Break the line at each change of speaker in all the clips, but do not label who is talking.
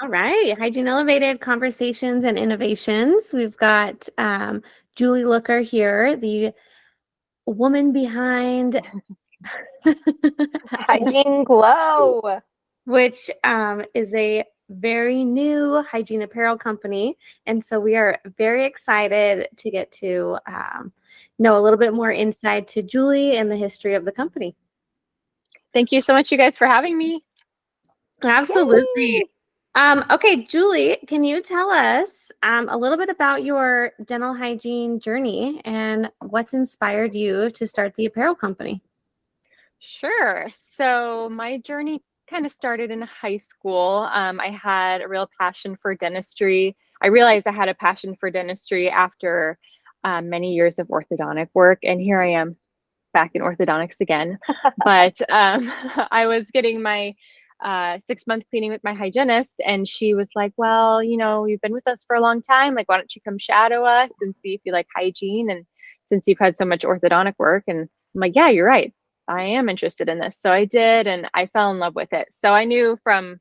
All right, Hygiene Elevated Conversations and Innovations. We've got Julie Looker here, the woman behind
Hygiene Glow.
which is a very new hygiene apparel company. And so we are very excited to get to know a little bit more insight to Julie and the history of the company.
Thank you so much, you guys, for having me.
Absolutely. Okay, Julie, can you tell us a little bit about your dental hygiene journey and what's inspired you to start the apparel company?
Sure. So my journey kind of started in high school. I had a real passion for dentistry. I realized I had a passion for dentistry after many years of orthodontic work, and here I am back in orthodontics again. But I was getting my 6-month cleaning with my hygienist, and she was like, well, you've been with us for a long time. Like, why don't you come shadow us and see if you like hygiene? And since you've had so much orthodontic work, and I'm like, yeah, you're right. I am interested in this. So I did, and I fell in love with it. So I knew from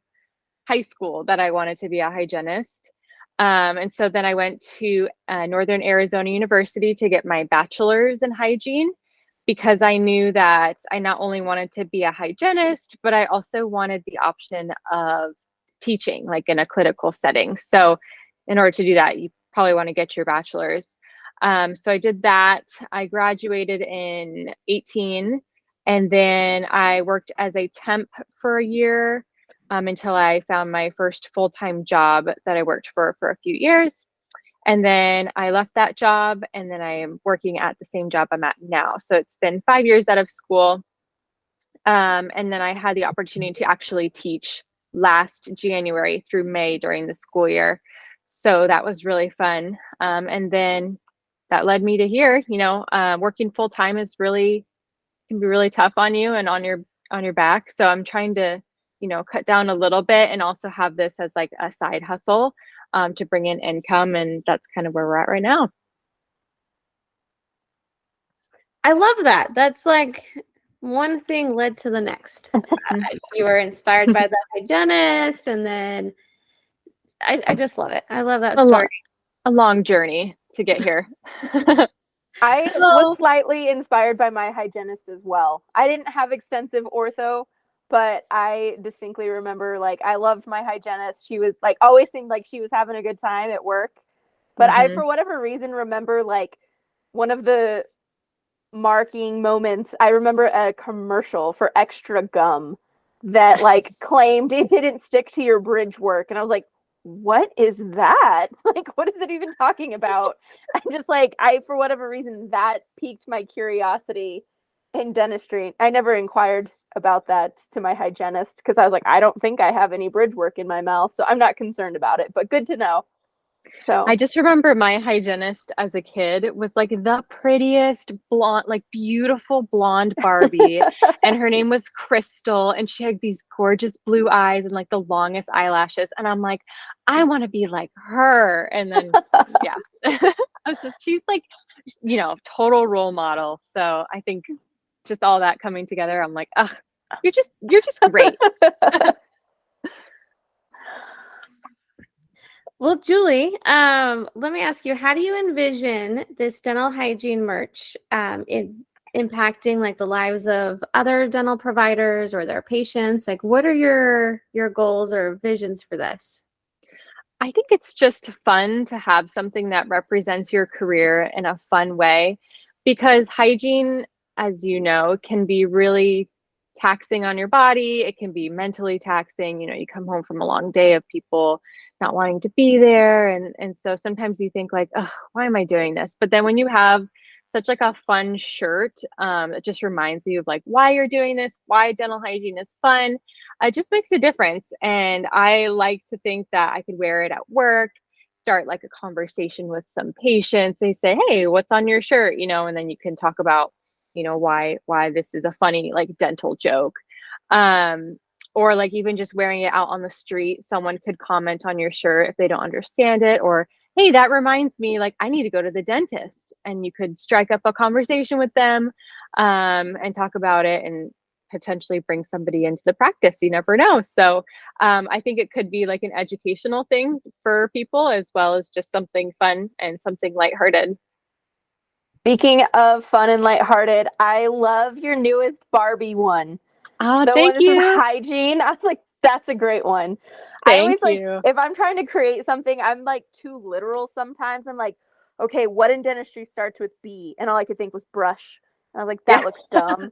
high school that I wanted to be a hygienist. And so then I went to Northern Arizona University to get my bachelor's in hygiene, because I knew that I not only wanted to be a hygienist, but I also wanted the option of teaching, like in a clinical setting. So in order to do that, you probably want to get your bachelor's. So I did that. I graduated in 18, and then I worked as a temp for a year until I found my first full-time job that I worked for a few years. And then I left that job, and then I am working at the same job I'm at now. So it's been 5 years out of school. And then I had the opportunity to actually teach last January through May during the school year. So that was really fun. And then that led me to here. Working full time can be really tough on you and on your back. So I'm trying to, cut down a little bit and also have this as like a side hustle to bring in income. And that's kind of where we're at right now.
I love that. That's like one thing led to the next. You were inspired by the hygienist, and then I just love it. I love that story.
A long journey to get here.
I was slightly inspired by my hygienist as well. I didn't have extensive ortho, but I distinctly remember, like, I loved my hygienist. She was like, always seemed like she was having a good time at work. But I, for whatever reason, remember like one of the marking moments. I remember a commercial for extra gum that like claimed it didn't stick to your bridge work. And I was like, what is that? Like, what is it even talking about? I just like, for whatever reason, that piqued my curiosity in dentistry. I never inquired about that to my hygienist because I was like, I don't think I have any bridge work in my mouth, so I'm not concerned about it, but good to know. So
I just remember my hygienist as a kid was like the prettiest blonde, like beautiful blonde Barbie. And her name was Crystal. And she had these gorgeous blue eyes and like the longest eyelashes. And I'm like, I want to be like her. And then, yeah, she's like, total role model. So I think just all that coming together, I'm like, ugh, you're just great.
Well, Julie, let me ask you, how do you envision this dental hygiene merch impacting like the lives of other dental providers or their patients? Like, what are your goals or visions for this?
I think it's just fun to have something that represents your career in a fun way, because hygiene, as you know, can be really taxing on your body. It can be mentally taxing. You come home from a long day of people not wanting to be there. And so sometimes you think like, oh, why am I doing this? But then when you have such like a fun shirt, it just reminds you of like why you're doing this, why dental hygiene is fun. It just makes a difference. And I like to think that I could wear it at work, start like a conversation with some patients. They say, hey, what's on your shirt? And then you can talk about, why this is a funny like dental joke. Or like even just wearing it out on the street, someone could comment on your shirt if they don't understand it, or hey, that reminds me, like I need to go to the dentist, and you could strike up a conversation with them and talk about it. And potentially bring somebody into the practice. You never know. So I think it could be like an educational thing for people, as well as just something fun and something lighthearted.
Speaking of fun and lighthearted, I love your newest Barbie one.
Oh,
The one
thank
that says
you.
hygiene. I was like, that's a great one. I
Thank
always like,
you.
if I'm trying to create something, I'm like too literal sometimes. I'm like, okay, what in dentistry starts with B? And all I could think was brush. And I was like, that
Yeah.
looks dumb.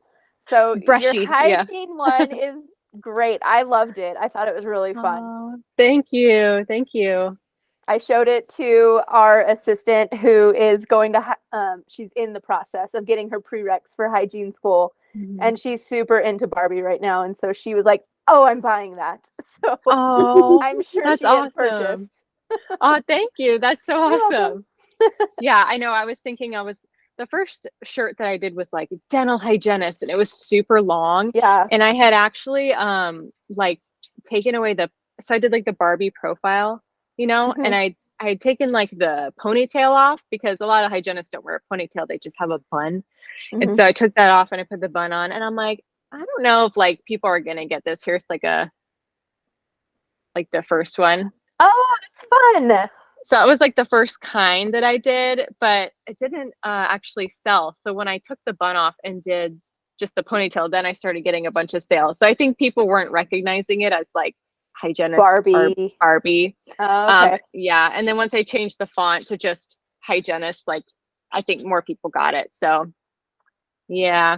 So your
Brushy. Yeah.
hygiene one is great. I loved it. I thought it was really fun.
Oh, thank you. Thank you.
I showed it to our assistant who is going to, she's in the process of getting her prereqs for hygiene school.
Mhm.
And she's super into Barbie right now. And so she was like, oh, I'm buying that. So
Oh,
I'm sure
that's
she has
awesome.
purchased.
Oh, thank you. That's so
You're welcome.
awesome. Yeah, I know. I was thinking the first shirt that I did was like dental hygienist, and it was super long.
Yeah.
And I had actually like taken away so I did like the Barbie profile, and I had taken like the ponytail off, because a lot of hygienists don't wear a ponytail, they just have a bun. And so I took that off and I put the bun on, and I'm like, I don't know if like people are gonna get this. Here's like the first one.
Oh, that's fun.
So it was like the first kind that I did, but it didn't actually sell. So when I took the bun off and did just the ponytail, then I started getting a bunch of sales. So I think people weren't recognizing it as like hygienist
Barbie.
Barbie.
Oh, okay.
Yeah. And then once I changed the font to just hygienist, like I think more people got it. So yeah,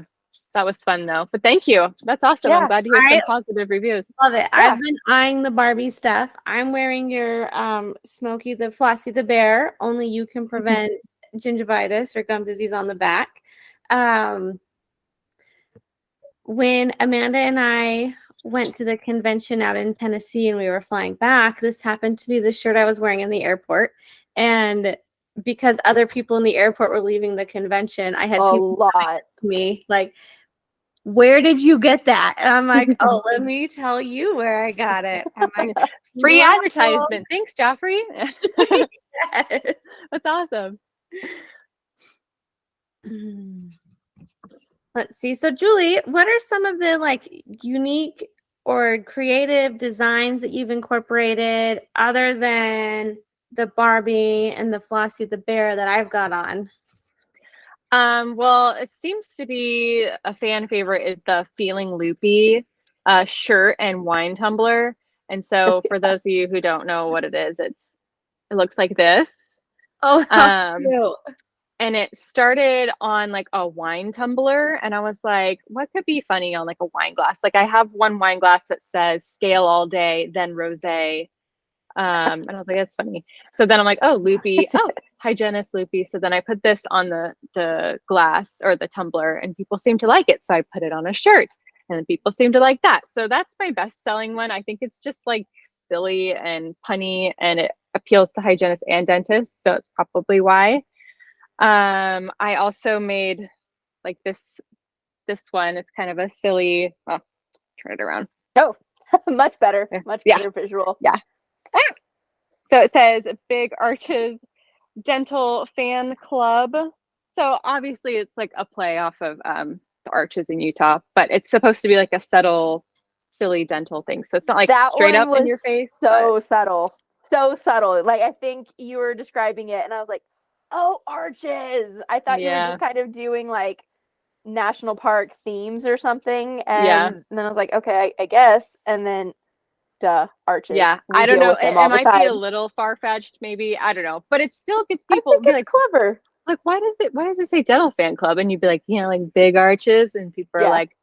that was fun though. But thank you. That's awesome. I'm
Yeah.
glad to hear some positive reviews.
Love it.
Yeah.
I've been eyeing the Barbie stuff. I'm wearing your Smokey the Flossie the Bear. Only you can prevent gingivitis or gum disease on the back. When Amanda and I went to the convention out in Tennessee and we were flying back, this happened to be the shirt I was wearing in the airport. And because other people in the airport were leaving the convention, I had
A
people
lot.
me like, where did you get that? And I'm like, oh, let me tell you where I got it. I'm like,
free
wow.
advertisement. Thanks, Joffrey.
Yes.
That's awesome.
Let's see. So, Julie, what are some of the like unique or creative designs that you've incorporated other than the Barbie and the Flossie the Bear that I've got on?
Well, it seems to be a fan favorite is the Feeling Loopy shirt and wine tumbler. And so for those of you who don't know what it is, it looks like this.
Oh, how cute.
And it started on like a wine tumbler, and I was like, what could be funny on like a wine glass? Like I have one wine glass that says scale all day, then rosé. And I was like, that's funny. So then I'm like, oh, loopy. Oh, hygienist loopy. So then I put this on the glass or the tumbler, and people seem to like it. So I put it on a shirt, and then people seem to like that. So that's my best selling one. I think it's just like silly and punny, and it appeals to hygienists and dentists. So it's probably why. I also made like this one. It's kind of a silly, well, turn it around.
Oh, much better. Much better visual.
Yeah. So it says Big Arches Dental Fan Club. So obviously it's like a play off of the arches in Utah, but it's supposed to be like a subtle, silly dental thing. So it's not like
that
straight
one
up in your face.
So subtle. So subtle. Like I think you were describing it and I was like, oh, arches. I thought you were just kind of doing like national park themes or something. And then I was like, okay, I guess. And then arches.
Yeah, I don't know. It might be a little far-fetched, maybe. I don't know. But it still gets people
I think it's clever.
Like, why does it say dental fan club? And you'd be like, like big arches, and people are like,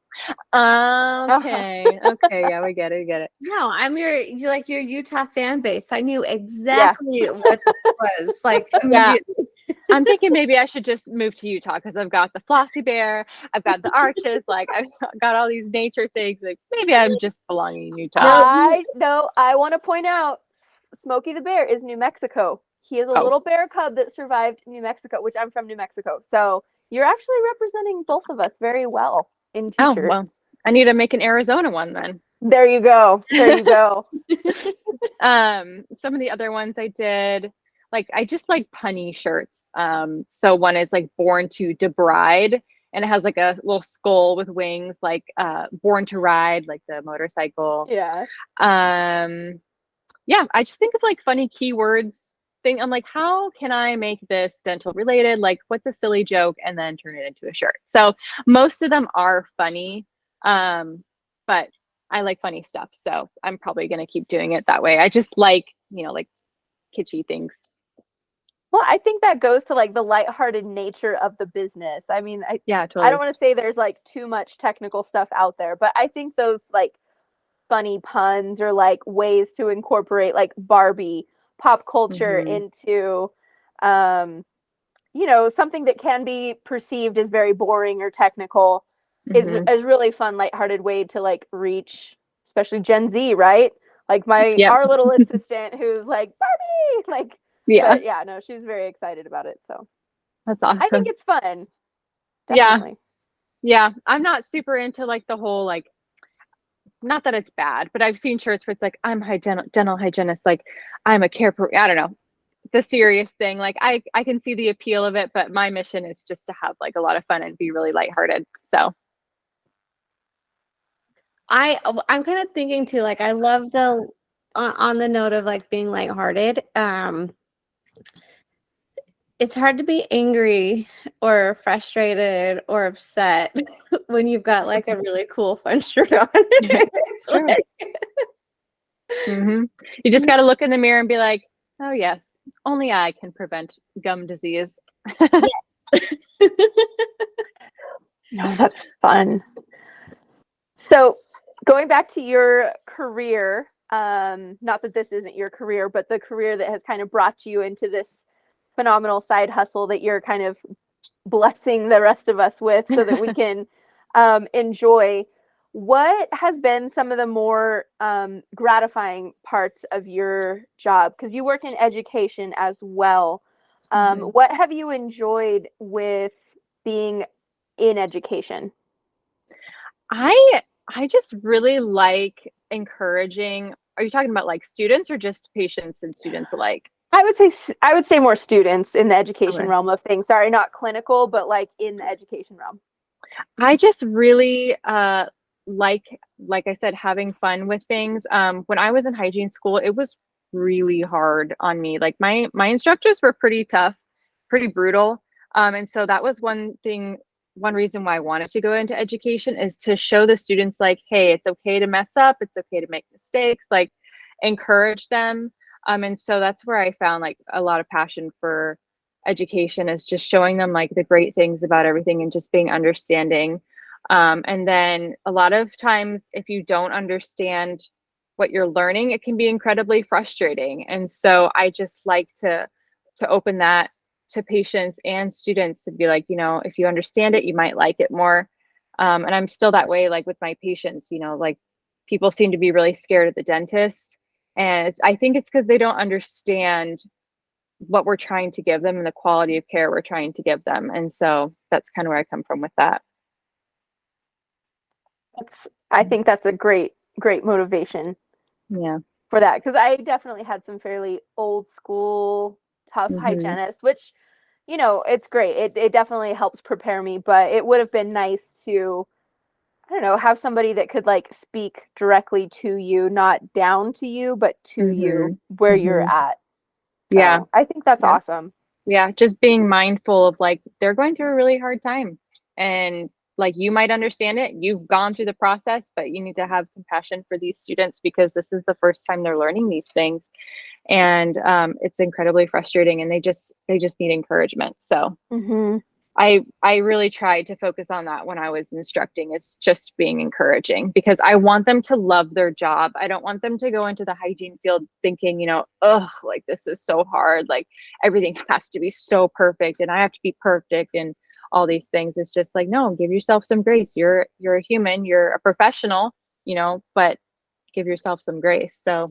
okay, okay, yeah, we get it.
No, I'm your Utah fan base. I knew exactly what this was. Like,
I'm thinking maybe I should just move to Utah because I've got the Flossie Bear, I've got the arches, like I've got all these nature things. Like maybe I'm just belonging in Utah.
I want to point out, Smokey the Bear is New Mexico. He is a little bear cub that survived New Mexico, which I'm from New Mexico. So you're actually representing both of us very well in t-shirt.
Oh, well, I need to make an Arizona one then.
There you go. There you go.
Some of the other ones I did, like I just like punny shirts. So one is like Born to Debride, and it has like a little skull with wings, like Born to Ride, like the motorcycle.
Yeah.
Yeah, I just think of like funny keywords thing. I'm like, how can I make this dental related? Like, what's a silly joke, and then turn it into a shirt. So most of them are funny, but I like funny stuff, so I'm probably gonna keep doing it that way. I just like, like kitschy things.
Well, I think that goes to like the lighthearted nature of the business. I mean,
Yeah,
I
totally.
don't want to say there's like too much technical stuff out there, but I think those like funny puns or like ways to incorporate like Barbie pop culture into something that can be perceived as very boring or technical is a really fun lighthearted way to like reach especially Gen Z, right? Like
Yep.
our little assistant who's like Barbie, like,
Yeah,
but yeah, no, she's very excited about it. So
that's awesome.
I think it's fun. Definitely.
Yeah. I'm not super into like the whole like, not that it's bad, but I've seen shirts where it's like, I'm dental hygienist, like I'm a I don't know, the serious thing. Like I can see the appeal of it, but my mission is just to have like a lot of fun and be really lighthearted. So
I'm kind of thinking too, like I love the on the note of like being lighthearted. It's hard to be angry or frustrated or upset when you've got like a really cool fun shirt on. It's
true. You just got to look in the mirror and be like, oh yes, only I can prevent gum disease.
No, that's fun. So going back to your career, not that this isn't your career, but the career that has kind of brought you into this phenomenal side hustle that you're kind of blessing the rest of us with so that we can enjoy. What has been some of the more gratifying parts of your job? Because you work in education as well. What have you enjoyed with being in education?
I just really like encouraging. Are you talking about like students or just patients and students alike?
I would say more students in the education
Okay.
realm of things. Sorry, not clinical, but like in the education realm.
I just really like I said, having fun with things. When I was in hygiene school, it was really hard on me. Like my instructors were pretty tough, pretty brutal. And so that was one reason why I wanted to go into education, is to show the students like, hey, it's okay to mess up, it's okay to make mistakes, like encourage them. And so that's where I found like a lot of passion for education, is just showing them like the great things about everything and just being understanding. And then a lot of times, if you don't understand what you're learning, it can be incredibly frustrating. And so I just like to open that to patients and students, to be like, if you understand it, you might like it more. And I'm still that way, like with my patients, like people seem to be really scared of the dentist. And I think it's because they don't understand what we're trying to give them and the quality of care we're trying to give them. And so that's kind of where I come from with that.
I think that's a great motivation.
Yeah.
For that, because I definitely had some fairly old school tough hygienists, which it's great. It definitely helps prepare me, but it would have been nice to, I don't know, have somebody that could like speak directly to you, not down to you, but to you where you're at. So
Yeah.
I think that's awesome.
Yeah. Just being mindful of like, they're going through a really hard time, and like you might understand it. You've gone through the process, but you need to have compassion for these students because this is the first time they're learning these things. And it's incredibly frustrating, and they just need encouragement. So I really tried to focus on that when I was instructing, is just being encouraging, because I want them to love their job. I don't want them to go into the hygiene field thinking, ugh, like this is so hard. Like everything has to be so perfect and I have to be perfect and all these things. It's just like, no, give yourself some grace. You're a human, you're a professional, but give yourself some grace. So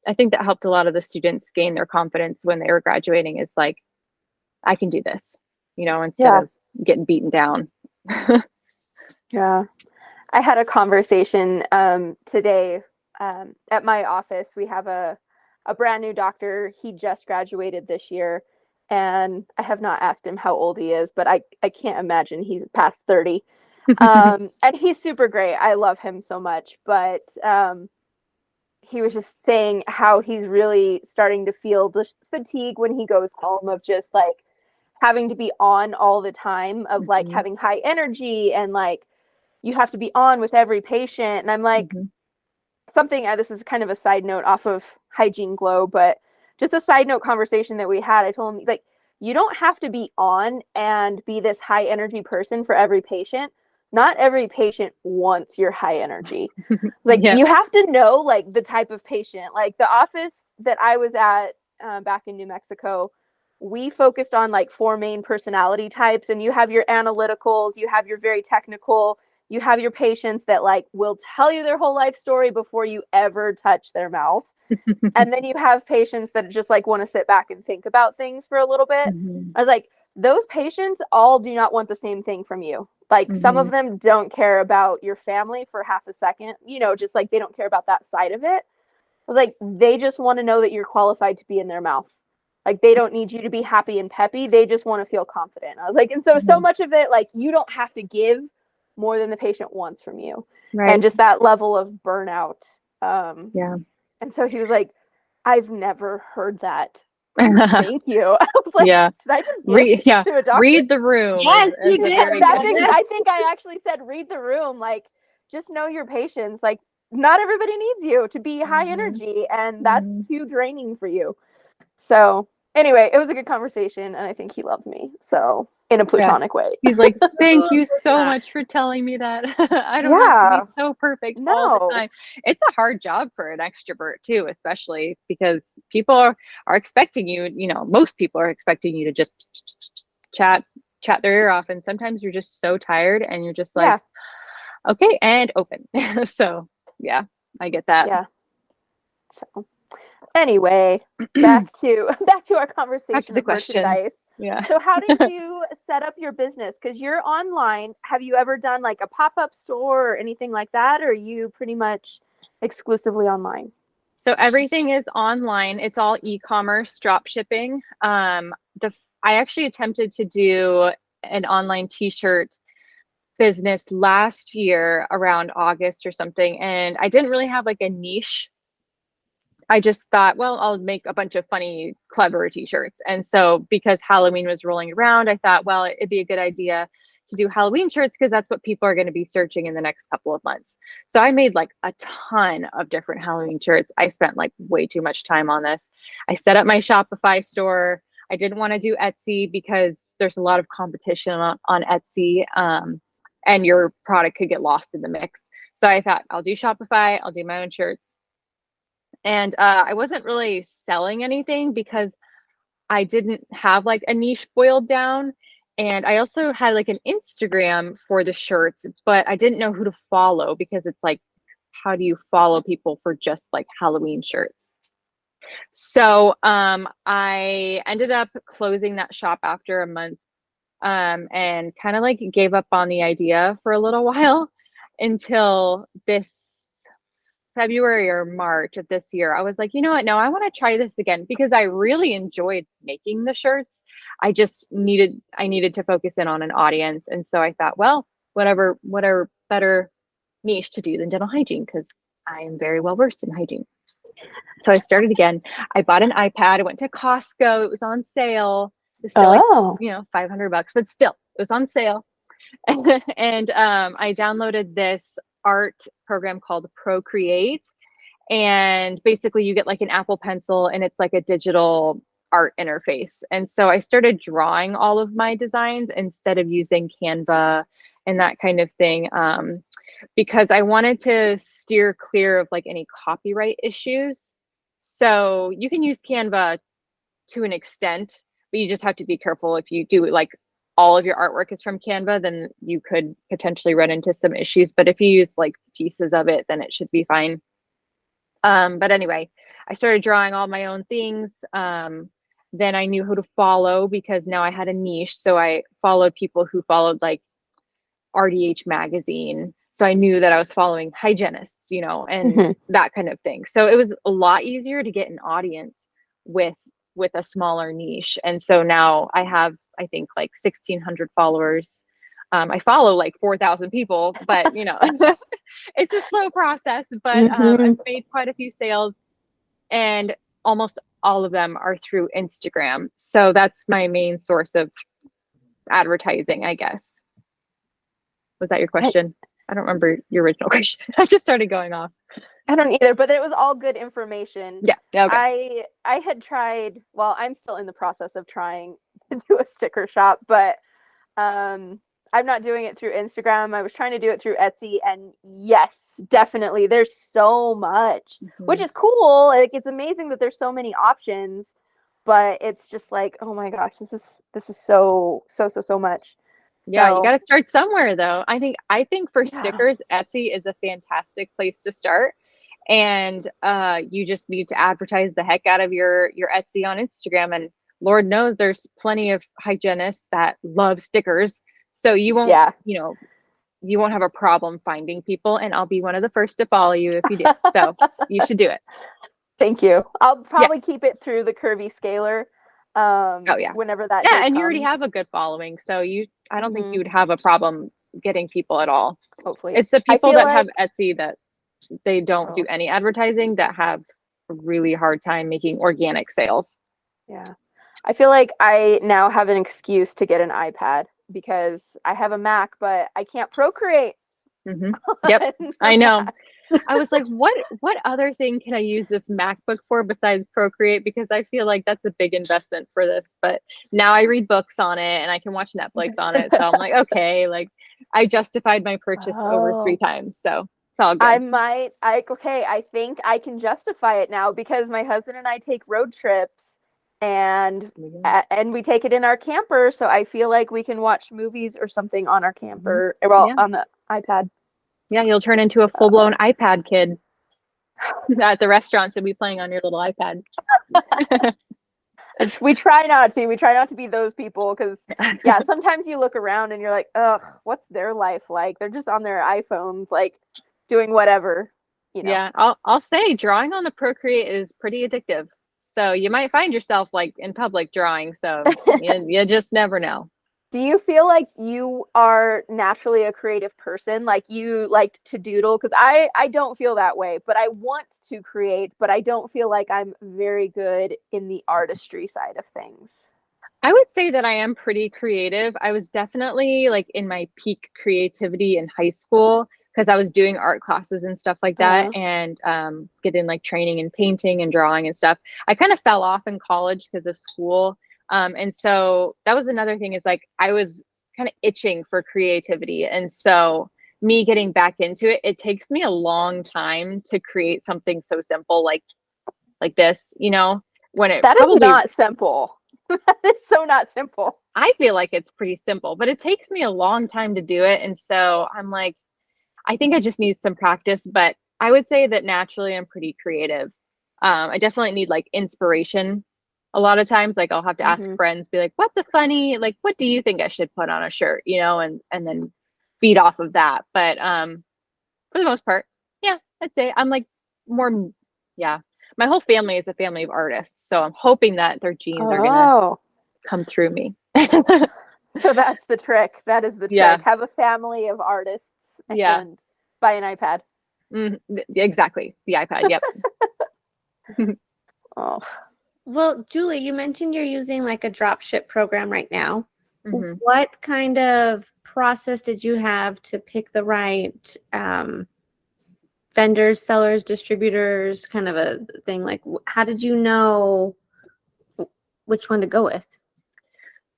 I think that helped a lot of the students gain their confidence when they were graduating, is like, I can do this, instead of getting beaten down.
Yeah. I had a conversation today at my office. We have a brand new doctor. He just graduated this year. and I have not asked him how old he is, but I can't imagine he's past 30. And he's super great. I love him so much, but he was just saying how he's really starting to feel the fatigue when he goes home of just like having to be on all the time, of like having high energy, and like you have to be on with every patient. And I'm like, something, this is kind of a side note off of Hygiene Glow, but just a side note conversation that we had. I told him, like, you don't have to be on and be this high energy person for every patient. Not every patient wants your high energy. Like, you have to know, like, the type of patient. Like, the office that I was at back in New Mexico, we focused on like 4 main personality types, and you have your analyticals, you have your very technical, you have your patients that like will tell you their whole life story before you ever touch their mouth. And then you have patients that just like want to sit back and think about things for a little bit. I was like, those patients all do not want the same thing from you. Like, some of them don't care about your family for half a second, you know, just like they don't care about that side of it. I was like, they just want to know that you're qualified to be in their mouth. Like, they don't need you to be happy and peppy. They just want to feel confident. I was like, and so much of it, like, you don't have to give more than the patient wants from you. And just that level of burnout. And so he was like, I've never heard that. Thank you. I was like, did I just get to a doctor?
Read the room.
Yes, you did.
I think I actually said, read the room. Like, just know your patients. Like, not everybody needs you to be high energy, and that's too draining for you. So anyway, it was a good conversation, and I think he loves me. So, in a platonic way.
He's like, thank you so much for telling me that. I don't have to be so perfect all the time. It's a hard job for an extrovert too, especially because people are expecting you, you know, most people are expecting you to just chat their ear off. And sometimes you're just so tired and you're just like, okay, and open. So yeah, I get that.
Yeah. So anyway, back to our conversation.
Back to the questions. Yeah.
So how did you set up your business? Because you're online. Have you ever done like a pop-up store or anything like that? Or are you pretty much exclusively online?
So everything is online. It's all e-commerce, drop shipping. I actually attempted to do an online t-shirt business last year around August or something. And I didn't really have like a niche. I just thought, well, I'll make a bunch of funny, clever t-shirts. And so because Halloween was rolling around, I thought, well, it'd be a good idea to do Halloween shirts because that's what people are going to be searching in the next couple of months. So I made like a ton of different Halloween shirts. I spent like way too much time on this. I set up my Shopify store. I didn't want to do Etsy because there's a lot of competition on Etsy, and your product could get lost in the mix. So I thought, I'll do Shopify. I'll do my own shirts. And I wasn't really selling anything because I didn't have like a niche boiled down. And I also had like an Instagram for the shirts, but I didn't know who to follow because it's like, how do you follow people for just like Halloween shirts? So I ended up closing that shop after a month, and kind of like gave up on the idea for a little while until this February or March of this year. I was like, you know what? No, I want to try this again because I really enjoyed making the shirts. I just needed to focus in on an audience. And so I thought, well, whatever better niche to do than dental hygiene, because I am very well versed in hygiene. So I started again. I bought an iPad. I went to Costco. It was on sale. It was still like, $500, but still it was on sale. And I downloaded this art program called Procreate, and basically you get like an Apple Pencil and it's like a digital art interface. And so I started drawing all of my designs instead of using Canva and that kind of thing, because I wanted to steer clear of like any copyright issues. So you can use Canva to an extent, but you just have to be careful. If you do like all of your artwork is from Canva, then you could potentially run into some issues. But if you use like pieces of it, then it should be fine. But anyway, I started drawing all my own things. Then I knew who to follow because now I had a niche. So I followed people who followed like RDH magazine. So I knew that I was following hygienists, and that kind of thing. So it was a lot easier to get an audience with with a smaller niche. And so now I have, I think, like 1,600 followers. I follow like 4,000 people, but you know, it's a slow process, but I've made quite a few sales, and almost all of them are through Instagram. So that's my main source of advertising, I guess. Was that your question? I don't remember your original question. I just started going off.
I don't either, but it was all good information.
Yeah. Okay.
I had tried, well, I'm still in the process of trying to do a sticker shop, but I'm not doing it through Instagram. I was trying to do it through Etsy, and yes, definitely there's so much, which is cool. Like, it's amazing that there's so many options, but it's just like, oh my gosh, this is so much.
Yeah,
So,
you got to start somewhere though. I think for stickers, Etsy is a fantastic place to start. And you just need to advertise the heck out of your Etsy on Instagram, and Lord knows there's plenty of hygienists that love stickers. So you won't, you know, you won't have a problem finding people, and I'll be one of the first to follow you if you do. So you should do it.
Thank you. I'll probably keep it through the Curvy Scaler. Whenever that day
and
comes.
you already have a good following, so I don't think you would have a problem getting people at all.
Hopefully.
It's the people that have Etsy that they don't do any advertising that have a really hard time making organic sales.
Yeah. I feel like I now have an excuse to get an iPad because I have a Mac, but I can't Procreate.
Yep. I know. I was like, what other thing can I use this MacBook for besides Procreate? Because I feel like that's a big investment for this. But now I read books on it and I can watch Netflix on it. So I'm like, okay, like I justified my purchase over 3 times. So it's all good.
I think I can justify it now because my husband and I take road trips and we take it in our camper. So I feel like we can watch movies or something on our camper, on the iPad.
Yeah, you'll turn into a full-blown iPad kid at the restaurants and be playing on your little iPad.
We try not to be those people because sometimes you look around and you're like, ugh, what's their life like? They're just on their iPhones, like doing whatever, you know.
Yeah, I'll say drawing on the Procreate is pretty addictive. So you might find yourself like in public drawing. So you just never know.
Do you feel like you are naturally a creative person? Like you like to doodle? Because I don't feel that way, but I want to create, but I don't feel like I'm very good in the artistry side of things.
I would say that I am pretty creative. I was definitely like in my peak creativity in high school because I was doing art classes and stuff like that, and getting like training in painting and drawing and stuff. I kind of fell off in college because of school. And so that was another thing, is like I was kind of itching for creativity. And so me getting back into it, it takes me a long time to create something so simple like this, you know, when it
that is not simple. That is so not simple.
I feel like it's pretty simple, but it takes me a long time to do it. And so I'm like, I think I just need some practice, but I would say that naturally I'm pretty creative. I definitely need like inspiration. A lot of times, like I'll have to ask friends, be like, what's a funny, like, what do you think I should put on a shirt, you know, and then feed off of that. But for the most part, yeah, I'd say I'm like more, my whole family is a family of artists. So I'm hoping that their genes are going to come through me.
So that's the trick. That is the trick. Have a family of artists and buy an iPad.
Exactly. The iPad. Yep.
Well, Julie, you mentioned you're using like a drop ship program right now. What kind of process did you have to pick the right vendors, sellers, distributors, kind of a thing? Like, how did you know which one to go with?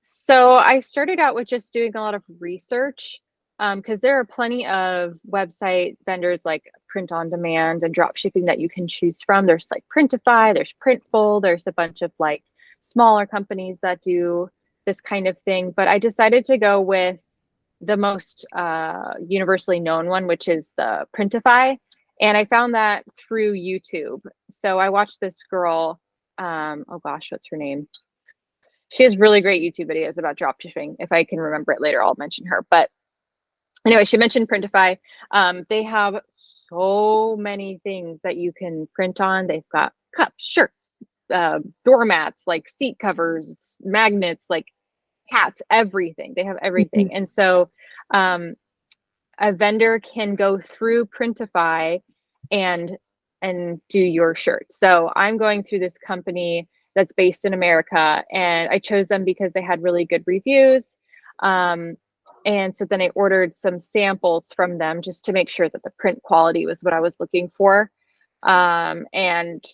So I started out with just doing a lot of research, because there are plenty of website vendors like print on demand and drop shipping that you can choose from. There's like Printify, there's Printful, there's a bunch of like smaller companies that do this kind of thing. But I decided to go with the most universally known one, which is the Printify. And I found that through YouTube. So I watched this girl, oh gosh, what's her name? She has really great YouTube videos about drop shipping. If I can remember it later, I'll mention her. But anyway, she mentioned Printify. They have so many things that you can print on. They've got cups, shirts, doormats, like seat covers, magnets, like hats, everything. They have everything. And so a vendor can go through Printify and do your shirt. So I'm going through this company that's based in America, and I chose them because they had really good reviews. And so then I ordered some samples from them just to make sure that the print quality was what I was looking for. And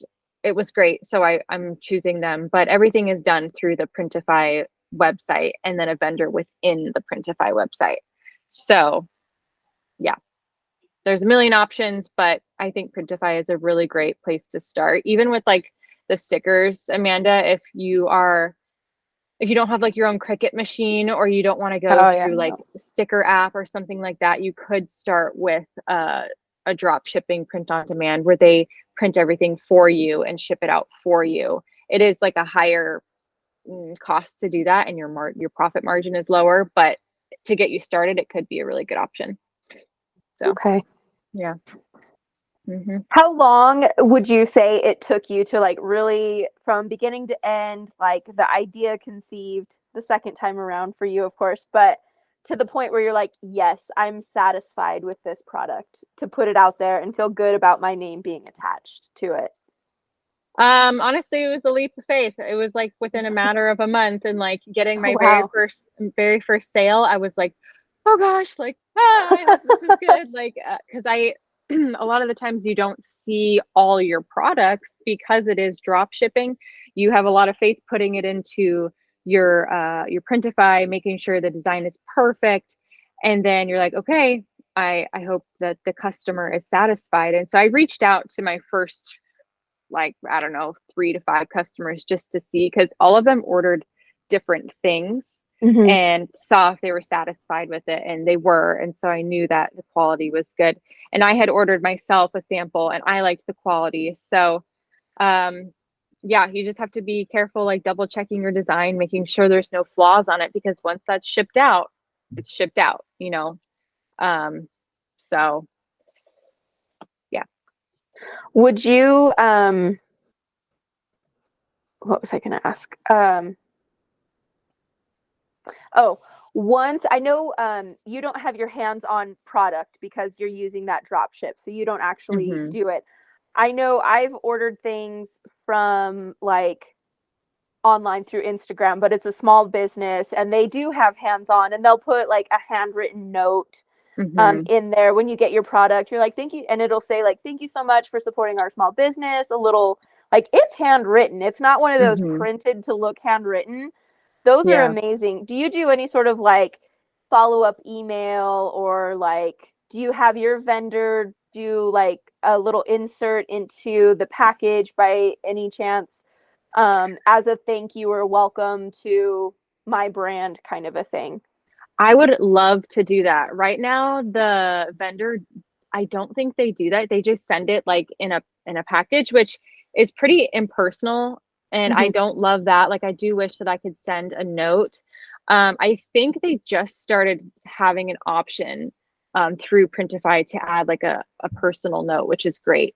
it was great. So I'm choosing them, but everything is done through the Printify website and then a vendor within the Printify website. So yeah, there's a million options, but I think Printify is a really great place to start. Even with like the stickers, Amanda, if you don't have like your own Cricut machine, or you don't want to go through like a sticker app or something like that, you could start with a drop shipping print on demand where they print everything for you and ship it out for you. It is like a higher cost to do that, and your profit margin is lower, but to get you started, it could be a really good option. So,
okay.
Yeah.
How long would you say it took you to like really from beginning to end, like the idea conceived the second time around for you, of course, but to the point where you're like, yes, I'm satisfied with this product, to put it out there and feel good about my name being attached to it?
Honestly, it was a leap of faith. It was like within a matter of a month, and like getting my very first sale, I was like, oh gosh, like, I hope this is good. Like, cause a lot of the times you don't see all your products because it is drop shipping. You have a lot of faith putting it into your Printify, making sure the design is perfect. And then you're like, okay, I hope that the customer is satisfied. And so I reached out to my first, like, I don't know, 3 to 5 customers just to see, because all of them ordered different things and saw if they were satisfied with it, and they were. And so I knew that the quality was good. And I had ordered myself a sample and I liked the quality. So yeah, you just have to be careful, like double checking your design, making sure there's no flaws on it, because once that's shipped out, it's shipped out, you know. So yeah.
Would you what was I going to ask? Once I know you don't have your hands on product because you're using that drop ship, so you don't actually do it. I know I've ordered things from like online through Instagram, but it's a small business and they do have hands on, and they'll put like a handwritten note in there when you get your product. You're like, thank you, and it'll say like, thank you so much for supporting our small business. A little, like, it's handwritten. It's not one of those printed to look handwritten. Those are amazing. Do you do any sort of like follow-up email, or like do you have your vendor do like a little insert into the package by any chance, as a thank you or welcome to my brand kind of a thing?
I would love to do that. Right now, the vendor, I don't think they do that. They just send it like in a package, which is pretty impersonal. And I don't love that. Like, I do wish that I could send a note. I think they just started having an option through Printify to add like a personal note, which is great.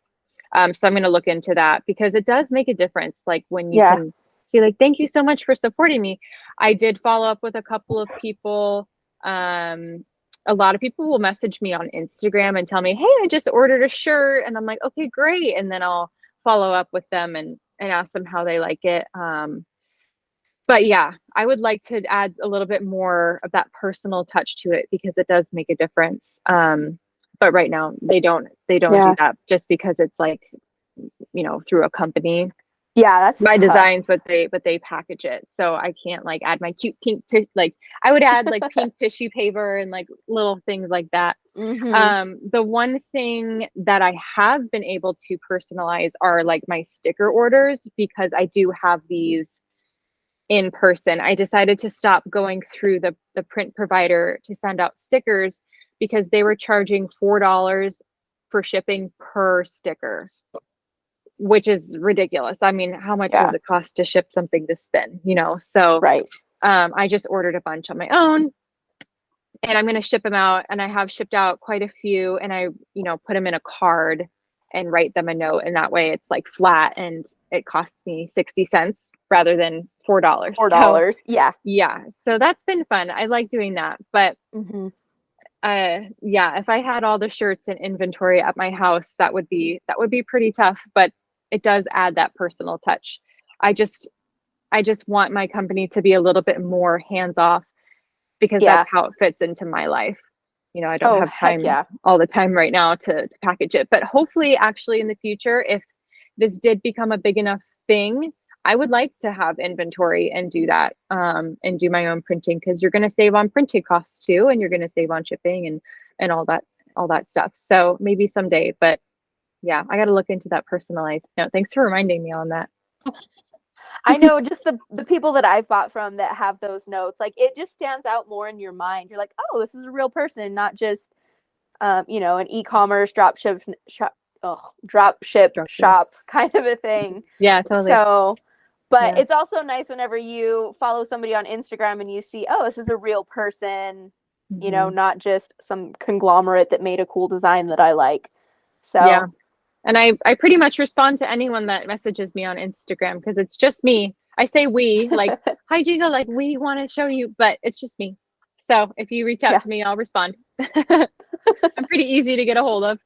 So I'm going to look into that, because it does make a difference. Like when you can see like, thank you so much for supporting me. I did follow up with a couple of people. A lot of people will message me on Instagram and tell me, hey, I just ordered a shirt. And I'm like, okay, great. And then I'll follow up with them and ask them how they like it. But yeah, I would like to add a little bit more of that personal touch to it, because it does make a difference. But right now they don't do that, just because it's like, you know, through a company.
Yeah, that's
my
tough.
designs, but they package it, so I can't like add my cute pink like I would add like pink tissue paper and like little things like that. The one thing that I have been able to personalize are like my sticker orders, because I do have these in person. I decided to stop going through the print provider to send out stickers, because they were charging $4 for shipping per sticker, which is ridiculous. I mean, how much does it cost to ship something this thin, you know? So I just ordered a bunch on my own, and I'm going to ship them out, and I have shipped out quite a few, and I, you know, put them in a card, and write them a note. And that way it's like flat and it costs me 60 cents rather than $4.
$4. Yeah.
Yeah. So that's been fun. I like doing that. But yeah, if I had all the shirts and inventory at my house, that would be pretty tough, but it does add that personal touch. I just want my company to be a little bit more hands off because that's how it fits into my life. You know, I don't have time all the time right now to package it, but hopefully actually in the future, if this did become a big enough thing, I would like to have inventory and do that, and do my own printing, because you're going to save on printing costs too, and you're going to save on shipping and all that stuff. So maybe someday, but yeah, I got to look into that personalized note. Thanks for reminding me on that.
I know, just the people that I've bought from that have those notes, like it just stands out more in your mind. You're like, oh, this is a real person, not just you know, an e-commerce drop ship shop kind of a thing.
Yeah, totally.
So, but it's also nice whenever you follow somebody on Instagram and you see, oh, this is a real person, you know, not just some conglomerate that made a cool design that I like. So
yeah. And I pretty much respond to anyone that messages me on Instagram, because it's just me. I say we, like, Hygiene Glow, like, we want to show you, but it's just me. So if you reach out to me, I'll respond. I'm pretty easy to get a hold of.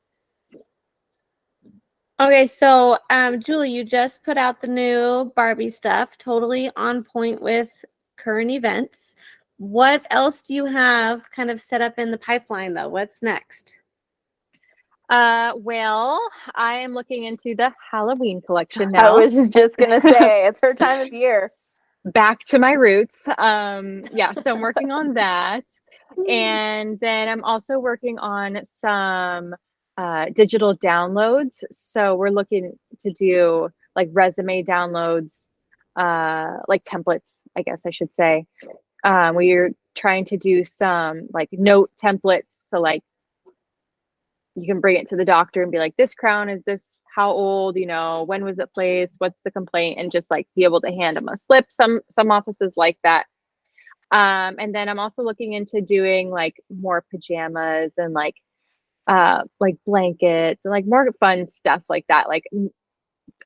Okay, so Julie, you just put out the new Barbie stuff, totally on point with current events. What else do you have kind of set up in the pipeline, though? What's next?
Well, I am looking into the Halloween collection now.
I was just gonna say, it's her time of year.
Back to my roots. Yeah, so I'm working on that. And then I'm also working on some digital downloads. So we're looking to do like resume downloads, like templates, I guess I should say. We're trying to do some like note templates. So like you can bring it to the doctor and be like, this crown is this, how old, you know, when was it placed, what's the complaint, and just like be able to hand them a slip. Some offices like that. And then I'm also looking into doing like more pajamas and like blankets and like more fun stuff like that. Like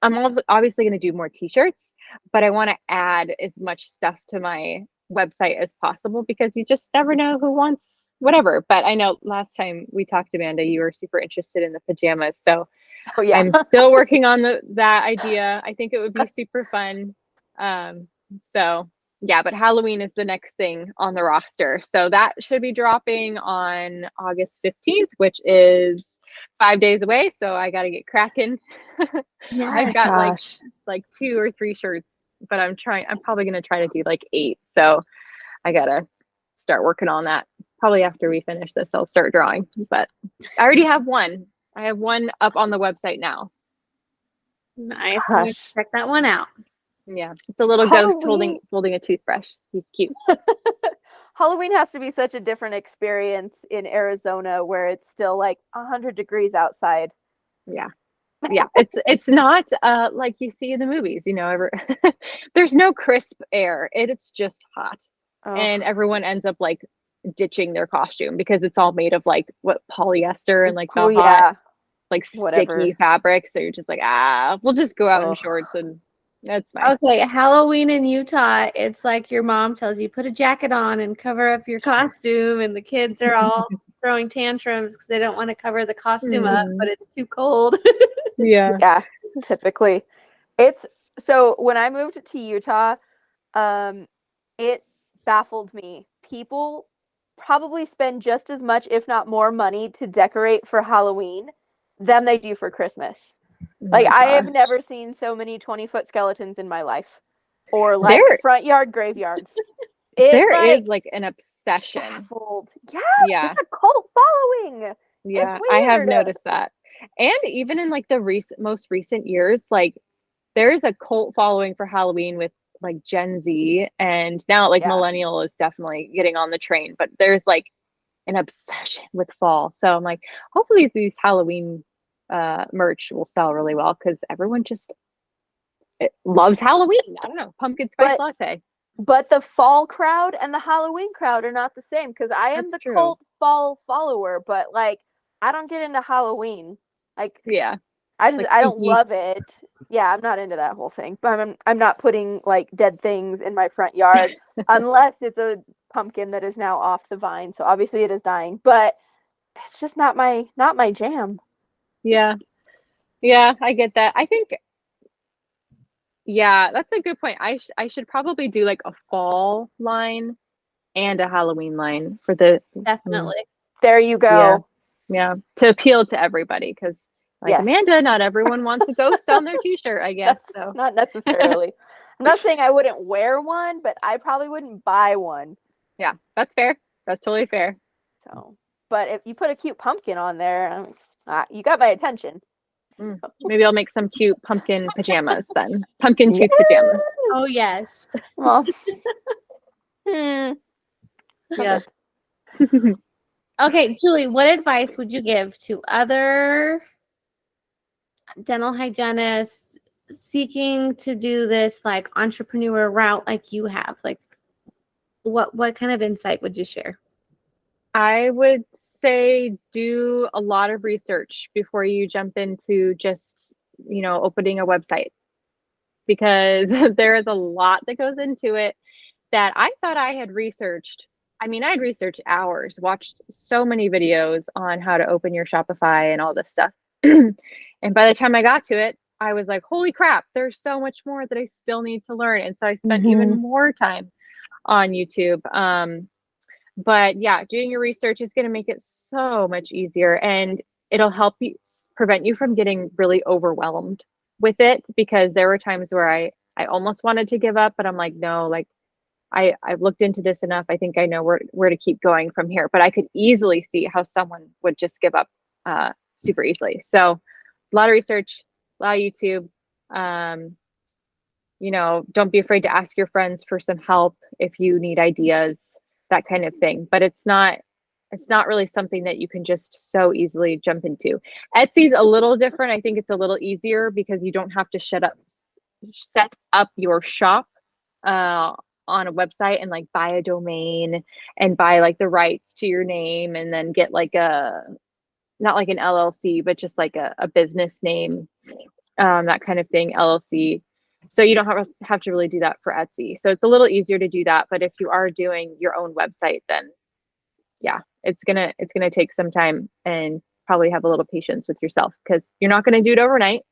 I'm obviously going to do more t-shirts, but I want to add as much stuff to my website as possible, because you just never know who wants whatever. But I know last time we talked, Amanda, you were super interested in the pajamas. So I'm still working on that idea. I think it would be super fun. So yeah, but Halloween is the next thing on the roster. So that should be dropping on August 15th, which is 5 days away. So I got to get cracking.
Yeah,
I've got like 2 or 3 shirts, but I'm probably going to try to do like 8. So I got to start working on that. Probably after we finish this, I'll start drawing, but I already have one. I have one up on the website now.
Nice. I'm gonna check that one out.
Yeah, it's a little ghost holding a toothbrush. He's cute.
Halloween has to be such a different experience in Arizona, where it's still like 100 degrees outside.
Yeah. Yeah, it's not like you see in the movies, you know, there's no crisp air. It's just hot. And everyone ends up like ditching their costume because it's all made of like polyester and like the hot, like sticky fabric. So you're just like, we'll just go out in shorts, and that's fine.
Okay, Halloween in Utah, it's like your mom tells you, put a jacket on and cover up your costume, and the kids are all throwing tantrums because they don't want to cover the costume up, but it's too cold.
Yeah, typically. So when I moved to Utah, it baffled me. People probably spend just as much, if not more, money to decorate for Halloween than they do for Christmas. Like, I have never seen so many 20-foot skeletons in my life, or like front yard graveyards.
There is like an obsession.
Baffled. Yeah, it's a cult following.
Yeah, I have noticed that. And even in like the most recent years, like there is a cult following for Halloween with like Gen Z, and now like millennial is definitely getting on the train, but there's like an obsession with fall. So I'm like, hopefully these Halloween merch will sell really well, because everyone just loves Halloween. I don't know, pumpkin spice latte.
But the fall crowd and the Halloween crowd are not the same, because I am the cult fall follower, but like I don't get into Halloween. Like,
yeah, Like
I don't
spooky.
love it. Yeah, I'm not into that whole thing. But I'm not putting like dead things in my front yard unless it's a pumpkin that is now off the vine. So obviously it is dying, but it's just not my jam.
Yeah. Yeah, I get that. I think, yeah, that's a good point. I should probably do like a fall line and a Halloween line for the
Definitely.
There you
yeah,
go.
yeah, to appeal to everybody because like
Yes.
Amanda, not everyone wants a ghost on their t-shirt, I guess.
That's
So
not necessarily. I'm not saying I wouldn't wear one, but I probably wouldn't buy one.
yeah, that's fair. That's totally fair.
So, but if you put a cute pumpkin on there, you got my attention.
Mm.
So,
Maybe I'll make some cute pumpkin pajamas then. Pumpkin
yeah.
tooth pajamas.
Oh, yes.
Well, hmm.
Yeah.
Okay, Julie, what advice would you give to other dental hygienists seeking to do this like entrepreneur route like you have? Like what kind of insight would you share?
I would say do a lot of research before you jump into just, opening a website because there is a lot that goes into it that I thought I had researched. I mean, I'd researched hours, watched so many videos on how to open your Shopify and all this stuff. And by the time I got to it, I was like, holy crap, there's so much more that I still need to learn. And so I spent even more time on YouTube. But yeah, doing your research is going to make it so much easier and it'll help you prevent you from getting really overwhelmed with it because there were times where I almost wanted to give up, but I'm like, no, like I've looked into this enough. I think I know where to keep going from here. But I could easily see how someone would just give up super easily. So a lot of research, a lot of YouTube. Don't be afraid to ask your friends for some help if you need ideas, that kind of thing. But it's not really something that you can just so easily jump into. Etsy's a little different. I think it's a little easier because you don't have to set up your shop on a website and like buy a domain and buy like the rights to your name and then get like not like an LLC, but just like a business name, that kind of thing, LLC. So you don't have to really do that for Etsy. So it's a little easier to do that. But if you are doing your own website, then yeah, it's gonna take some time and probably have a little patience with yourself because you're not gonna do it overnight.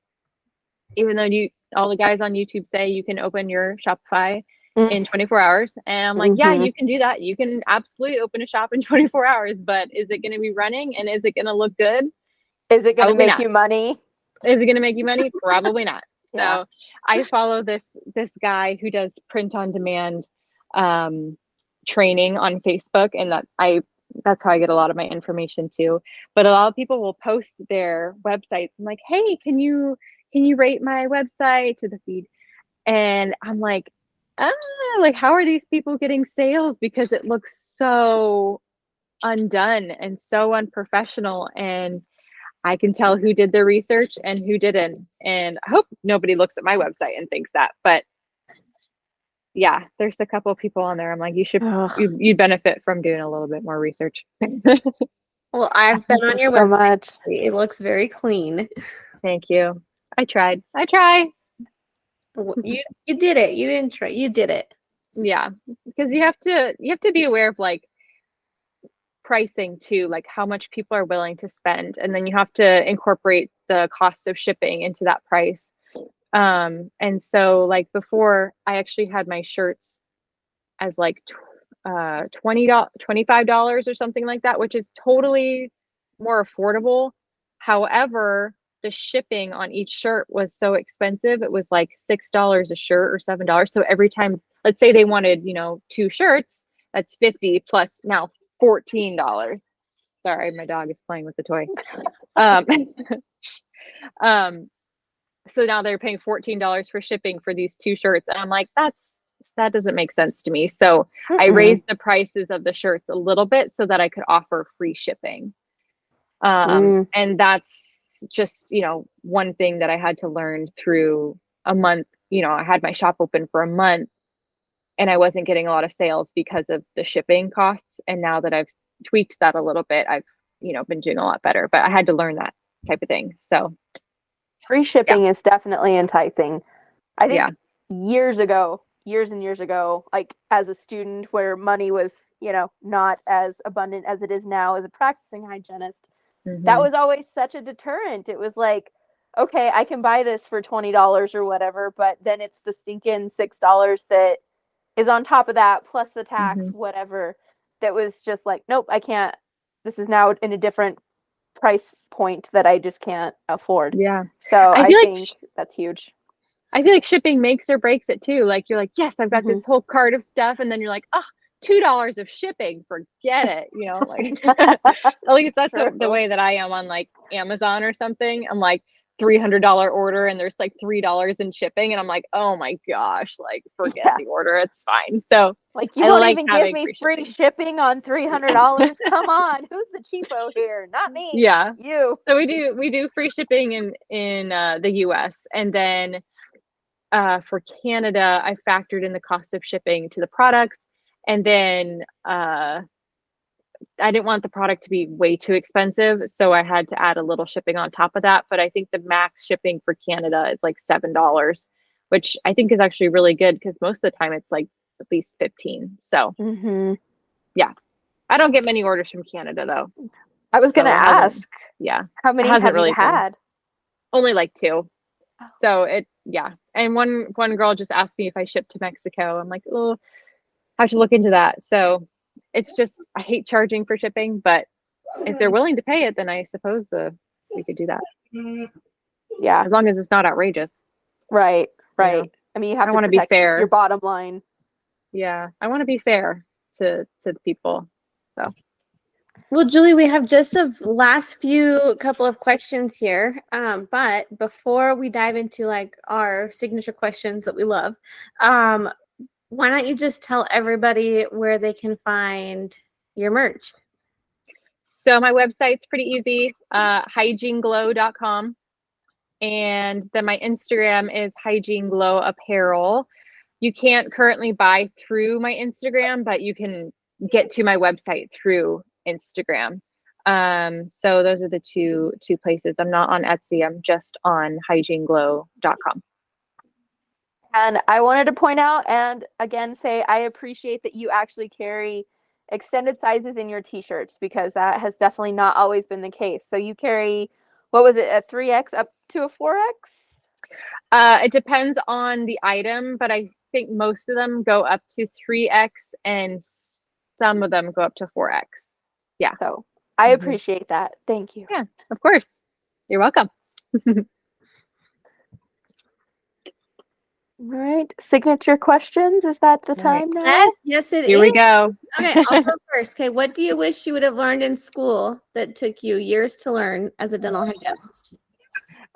Even though all the guys on YouTube say you can open your Shopify in 24 hours. And I'm like, yeah, you can do that. You can absolutely open a shop in 24 hours, but is it going to be running and is it going to look good?
Is it going to
Probably
make
not.
you money?
Is it going to make you money? Probably not.
Yeah.
So I follow this guy who does print on demand training on Facebook, and that's how I get a lot of my information too. But a lot of people will post their websites and like, hey, can you rate my website to the feed? And I'm like, like how are these people getting sales? Because it looks so undone and so unprofessional. And I can tell who did the research and who didn't. And I hope nobody looks at my website and thinks that. But yeah, there's a couple of people on there. I'm like, you'd benefit from doing a little bit more research.
Well, I've been on your
so
website.
much.
It looks very clean.
Thank you. I tried. I try.
You did it. You didn't try. You did it.
Yeah, because you have to be aware of like pricing too, like how much people are willing to spend, and then you have to incorporate the cost of shipping into that price. And so like before, I actually had my shirts as like $25 or something like that, which is totally more affordable. However, the shipping on each shirt was so expensive. It was like $6 a shirt or $7. So every time, let's say they wanted, 2 shirts, that's 50 plus now $14. Sorry, my dog is playing with the toy. So now they're paying $14 for shipping for these 2 shirts. And I'm like, that doesn't make sense to me. So I raised the prices of the shirts a little bit so that I could offer free shipping. And that's just, one thing that I had to learn through a month. I had my shop open for a month and I wasn't getting a lot of sales because of the shipping costs. And now that I've tweaked that a little bit, I've, been doing a lot better, but I had to learn that type of thing. So
Free shipping is definitely enticing. I think years and years ago, like as a student where money was, not as abundant as it is now as a practicing hygienist, that was always such a deterrent. It was like, okay, I can buy this for $20 or whatever, but then it's the stinking $6 that is on top of that, plus the tax, whatever. That was just like, nope, I can't. This is now in a different price point that I just can't afford.
Yeah.
So I think that's huge.
I feel like shipping makes or breaks it too. Like you're like, yes, I've got this whole cart of stuff. And then you're like, oh, $2 of shipping, forget it. Like at least that's the way that I am on like Amazon or something. I'm like $300 order and there's like $3 in shipping. And I'm like, oh my gosh, like forget the order. It's fine. So
like you won't even give me free shipping on $300. Come on. Who's the cheapo here? Not me.
Yeah.
You.
So we do free shipping in the US. And then for Canada, I factored in the cost of shipping to the products. And then I didn't want the product to be way too expensive. So I had to add a little shipping on top of that. But I think the max shipping for Canada is like $7, which I think is actually really good because most of the time it's like at least 15. So yeah, I don't get many orders from Canada though.
I was going to ask.
Yeah.
How many have you had?
Only like 2. So and one girl just asked me if I shipped to Mexico. I'm like, oh, I have to look into that. So it's just, I hate charging for shipping, but if they're willing to pay it, then I suppose we could do that.
Yeah,
as long as it's not outrageous.
Right. I mean, you have to
want to be fair.
Your bottom line.
Yeah, I want to be fair to the people. So.
Well, Julie, we have just a last couple of questions here. But before we dive into like our signature questions that we love, why don't you just tell everybody where they can find your merch?
So my website's pretty easy, hygieneglow.com. And then my Instagram is Hygiene Glow Apparel. You can't currently buy through my Instagram, but you can get to my website through Instagram. So those are the two places. I'm not on Etsy. I'm just on hygieneglow.com.
And I wanted to point out and again say I appreciate that you actually carry extended sizes in your t-shirts because that has definitely not always been the case. So you carry, what was it, a 3X up to a 4X?
It depends on the item, but I think most of them go up to 3X and some of them go up to 4X. Yeah.
So I appreciate that. Thank you.
Yeah, of course. You're welcome.
All right. Signature questions. Is that the time now?
Yes, it is.
Here we go.
Okay, I'll go first. Okay, what do you wish you would have learned in school that took you years to learn as a dental hygienist?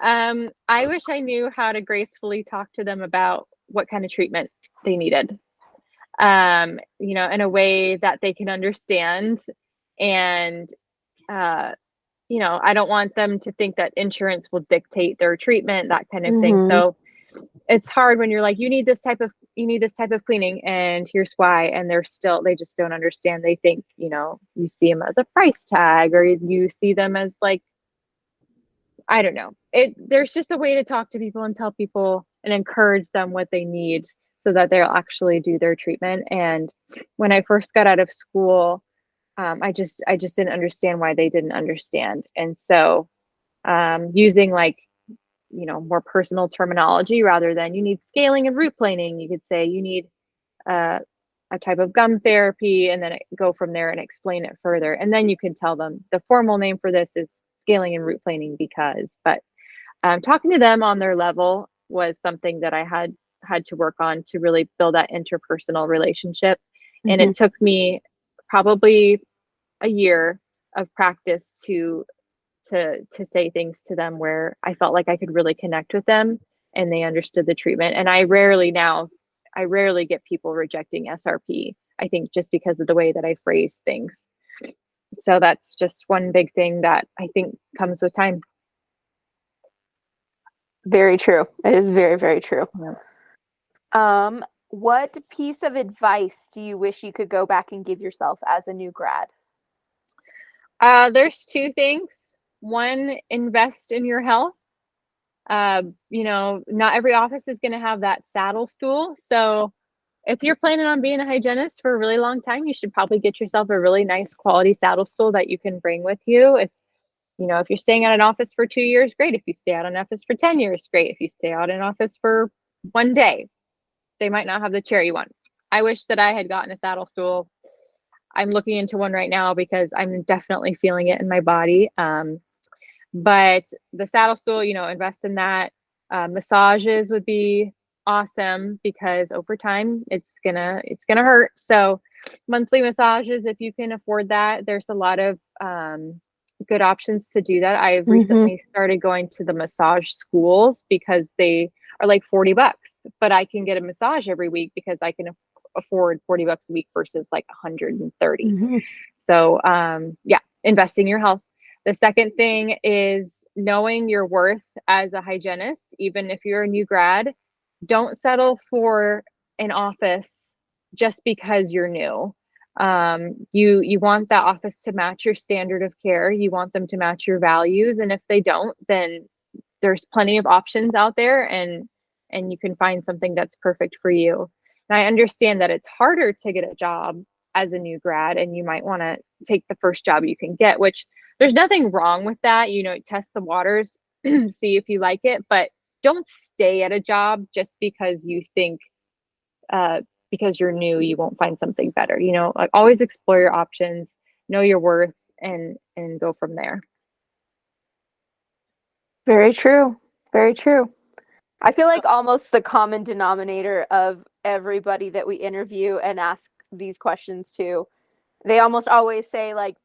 I wish I knew how to gracefully talk to them about what kind of treatment they needed. In a way that they can understand. And, I don't want them to think that insurance will dictate their treatment, that kind of thing. So it's hard when you're like, you need this type of cleaning and here's why. And they just don't understand. They think, you see them as a price tag or you see them as like, I don't know. There's just a way to talk to people and tell people and encourage them what they need so that they'll actually do their treatment. And when I first got out of school, I just didn't understand why they didn't understand. And so using like, more personal terminology rather than you need scaling and root planing, you could say you need a type of gum therapy and then go from there and explain it further. And then you can tell them the formal name for this is scaling and root planing but talking to them on their level was something that I had to work on to really build that interpersonal relationship. And it took me probably a year of practice to say things to them where I felt like I could really connect with them and they understood the treatment. And I rarely get people rejecting SRP, I think just because of the way that I phrase things. So that's just one big thing that I think comes with time.
Very true. It is very, very true.
Yeah.
What piece of advice do you wish you could go back and give yourself as a new grad?
There's 2 things. One, invest in your health. Not every office is going to have that saddle stool. So if you're planning on being a hygienist for a really long time, you should probably get yourself a really nice quality saddle stool that you can bring with you. If you're staying at an office for 2 years, great. If you stay out an office for 10 years, great. If you stay out in office for one day, they might not have the chair you want. I wish that I had gotten a saddle stool. I'm looking into one right now because I'm definitely feeling it in my body. But the saddle stool, invest in that. Massages would be awesome because over time it's gonna hurt. So monthly massages, if you can afford that, there's a lot of good options to do that. I've recently started going to the massage schools because they are like $40, but I can get a massage every week because I can afford $40 a week versus like 130. So investing in your health. The second thing is knowing your worth as a hygienist. Even if you're a new grad, don't settle for an office just because you're new. You want that office to match your standard of care. You want them to match your values. And if they don't, then there's plenty of options out there, and you can find something that's perfect for you. And I understand that it's harder to get a job as a new grad, and you might want to take the first job you can get, which there's nothing wrong with that. Test the waters, see if you like it, but don't stay at a job just because you think because you're new, you won't find something better. Like always explore your options, know your worth, and go from there.
Very true. Very true. I feel like almost the common denominator of everybody that we interview and ask these questions to, they almost always say like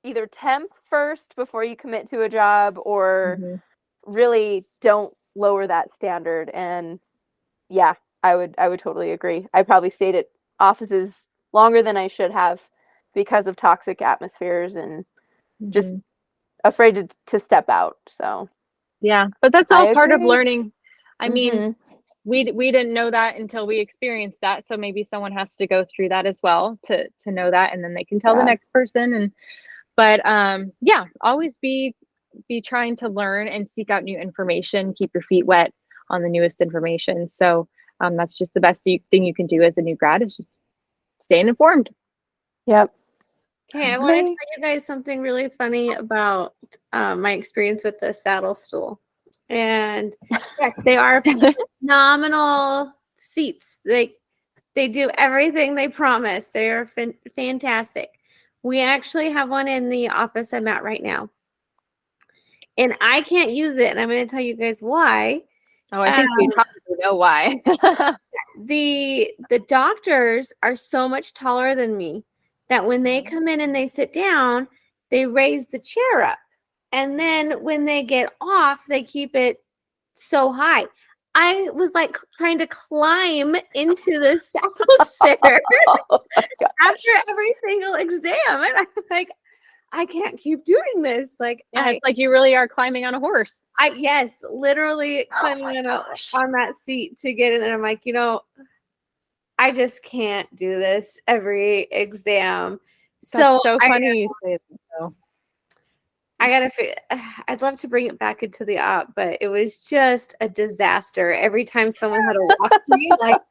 either temp first before you commit to a job, or really don't lower that standard. And yeah, I would totally agree. I probably stayed at offices longer than I should have because of toxic atmospheres and just afraid to step out. So
yeah, but that's all part of
agree.
learning. I mean, we didn't know that until we experienced that. So maybe someone has to go through that as well to know that, and then they can tell the next person. But always be trying to learn and seek out new information. Keep your feet wet on the newest information. So that's just the best thing you can do as a new grad, is just staying informed.
Yep.
Okay, I want to tell you guys something really funny about my experience with the saddle stool. And yes, they are phenomenal seats. They do everything they promise. They are fantastic. We actually have one in the office I'm at right now. And I can't use it, and I'm going to tell you guys why.
Oh, I think we probably know why.
The doctors are so much taller than me that when they come in and they sit down, they raise the chair up. And then when they get off, they keep it so high. I was like trying to climb into the saddle stair after every single exam. And I'm like, I can't keep doing this. Like,
it's like you really are climbing on a horse.
Yes, literally climbing on that seat to get in there. I'm like, I just can't do this every exam.
That's so funny you say that, though.
I'd love to bring it back into the op, but it was just a disaster. Every time someone had to watch me, like,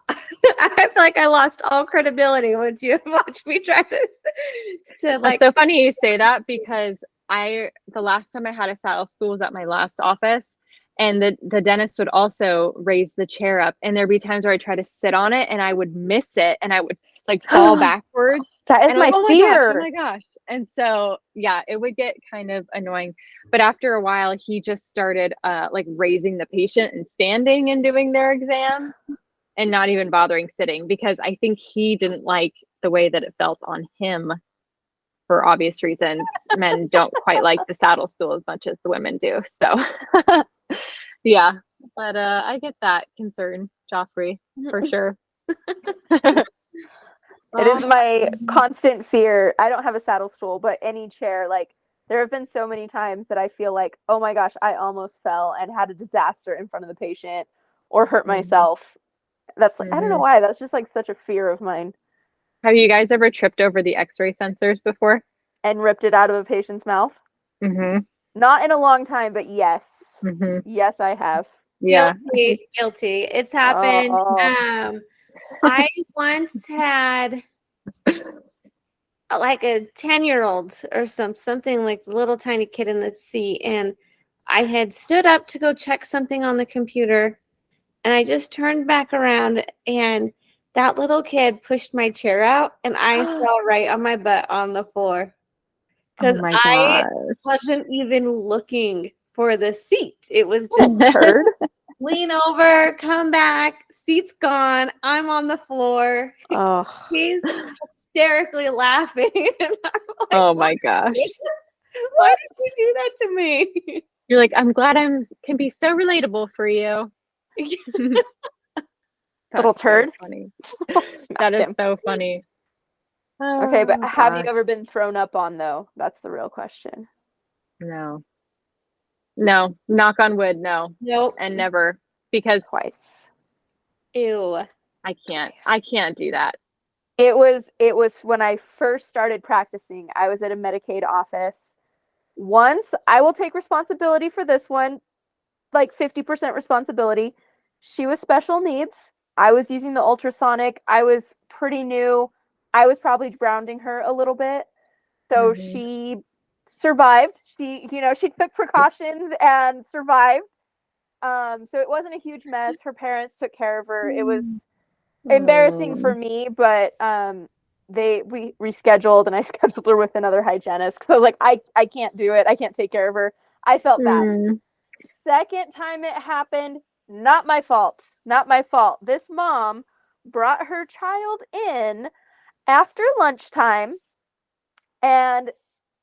I feel like I lost all credibility once you watched me try to like.
It's so funny you say that, because the last time I had a saddle stool was at my last office, and the dentist would also raise the chair up, and there'd be times where I try to sit on it and I would miss it and I would like fall backwards.
That is my fear.
Oh my gosh. And so, yeah, it would get kind of annoying. But after a while, he just started like raising the patient and standing and doing their exam and not even bothering sitting, because I think he didn't like the way that it felt on him for obvious reasons. Men don't quite like the saddle stool as much as the women do. So, yeah, but I get that concern, Joffrey, for sure.
It is my constant fear. I don't have a saddle stool, but any chair, like there have been so many times that I feel like, oh my gosh, I almost fell and had a disaster in front of the patient or hurt myself. That's like, I don't know why. That's just like such a fear of mine.
Have you guys ever tripped over the X-ray sensors before?
And ripped it out of a patient's mouth?
Mm-hmm.
Not in a long time, but yes.
Mhm.
Yes, I have.
Yeah.
Guilty. It's happened.
Oh.
I once had like a 10-year-old or something like the little tiny kid in the seat, and I had stood up to go check something on the computer, and I just turned back around, and that little kid pushed my chair out, and I fell right on my butt on the floor
Oh
because
my
I
gosh.
wasn't even looking for the seat. It was
Little
just
turd.
lean over, come back, seat's gone, I'm on the floor.
Oh.
He's hysterically laughing. And I'm like,
Oh my gosh.
why did you do that to me?
You're like, I'm glad can be so relatable for you.
Little
That's
turd.
so funny.
Smack
That is
him.
so funny.
Okay, but
Oh,
have you
gosh.
ever been thrown up on though? That's the real question.
No. No. Knock on wood, no.
Nope.
And never. Because
Twice.
Ew.
I can't do that.
It was when I first started practicing. I was at a Medicaid office. Once, I will take responsibility for this one, like 50% responsibility. She was special needs. I was using the ultrasonic. I was pretty new. I was probably grounding her a little bit. So
Mhm.
she survived. She took precautions and survived. So it wasn't a huge mess. Her parents took care of her. It was embarrassing for me, but we rescheduled and I scheduled her with another hygienist. So like I can't do it. I can't take care of her. I felt bad. Second time it happened, not my fault. Not my fault. This mom brought her child in after lunchtime, and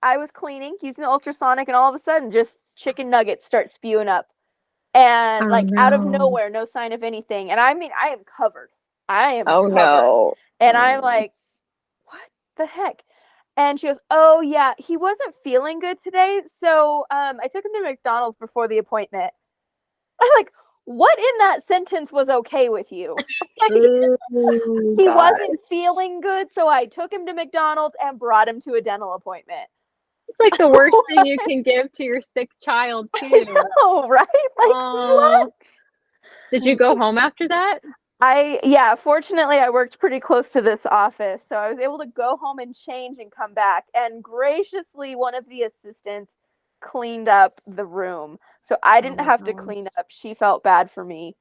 I was cleaning using the ultrasonic, and all of a sudden just chicken nuggets start spewing up. And
Oh
like out of
no.
nowhere, no sign of anything. And I mean, I am covered. I am
Oh
covered.
no.
And I'm like, what the heck? And she goes, oh yeah, he wasn't feeling good today. So I took him to McDonald's before the appointment. I'm like, what in that sentence was okay with you? Like,
Ooh,
he
gosh.
wasn't feeling good, so I took him to McDonald's and brought him to a dental appointment.
It's like the worst thing you can give to your sick child too.
I know, right? Like, what?
Did you go home after that?
Fortunately I worked pretty close to this office, so I was able to go home and change and come back, and graciously one of the assistants cleaned up the room, so I didn't have to clean up. She felt bad for me.